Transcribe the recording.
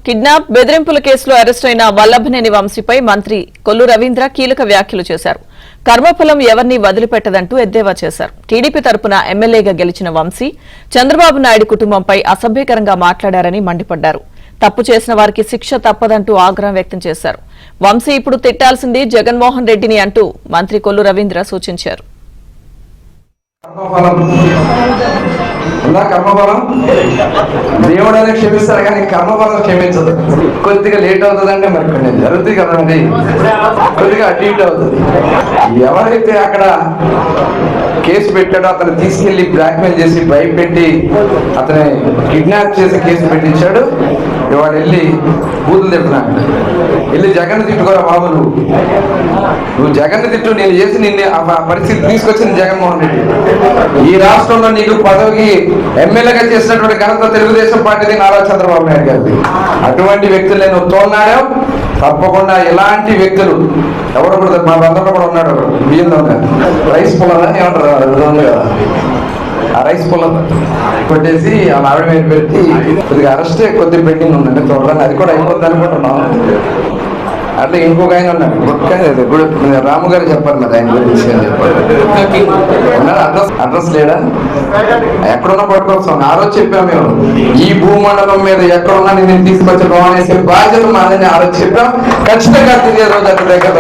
Kidnap బెదిరింపుల కేసులో arrest అయిన వల్లభనేని వంశీపై మంత్రి కొల్లు రవీంద్ర కీలక వ్యాఖ్యలు చేశారు. కర్మఫలం ఎవరిని వదిలిపెట్టదంటూ ఎద్దేవా చేశారు. టీడీపీ తరపున ఎమ్మెల్యేగా గెలిచిన వంశీ చంద్రబాబు నాయుడు కుటుంబంపై అసభ్యకరంగా మాట్లాడారని మండిపడ్డారు. తప్పు చేసిన వారికి శిక్ష తప్పదంటూ ఆగ్రహం వ్యక్తం చేశారు. వంశీ ఇప్పుడు తిట్టాల్సింది జగన్మోహన్ రెడ్డిని అంటూ మంత్రి కొల్లు రవీంద్ర సూచించారు. కర్మఫలం దేవుడనే క్షమిస్తారు కానీ కర్మఫలం క్షమించదు. కొద్దిగా లేట్ అవుతుందంటే మరి కొన్ని జరుగుతుంది కదండి, కొద్దిగా అటు ఇటు అవుతుంది. ఎవరైతే అక్కడ కేసు పెట్టాడో అతను తీసుకెళ్లి బ్లాక్మెయిల్ చేసి భయపెట్టి అతని కిడ్నాప్ చేసి కేసు పెట్టించాడు. ఇవాడు వెళ్ళి బూతులు తిడుతున్నాడు. వెళ్ళి జగన్ తిట్టుకోరా బాబు, నువ్వు జగన్ తిట్టు, నేను చేసి నిన్ను ఆ పరిస్థితి తీసుకొచ్చింది జగన్మోహన్ రెడ్డి. ఈ రాష్ట్రంలో నీకు పదవికి ఎమ్మెల్యేగా చేసినటువంటి ఘనత తెలుగుదేశం పార్టీది నారా చంద్రబాబు నాయుడు గారిది. అటువంటి వ్యక్తులు నేను తోన్నాడు. తప్పకుండా ఇలాంటి వ్యక్తులు ఎవరు కూడా మా బంధంలో కూడా ఉన్నాడు. బియ్యం దొంగ రైస్ పుల్లదని ఏమంటారు కదా, ఆ రైస్ పుల్ల కొట్టేసి ఆ ఆవిడ మీద పెట్టి కొద్దిగా అరెస్ట్ కొద్దిగా పెండింగ్ ఉందండి. త్వరలో అది కూడా అయిపోద్ది అనుకుంటున్నాం. అట్లా ఇంకొక ఆయన ఉన్నాడు, ఇప్పుడు రాము గారు చెప్పారు మరి ఆయన గురించి చెప్పారు. అడ్రస్ లేడా? ఎక్కడున్నా పట్టుకోసం ఆ రోజు చెప్పాం మేము. ఈ భూమండలం మీద ఎక్కడున్నా నేను తీసుకొచ్చి బాగునేసే బాధ్యత మాదని ఆ రోజు చెప్పాం. ఖచ్చితంగా తిరిగే రోజు అక్కడ దగ్గర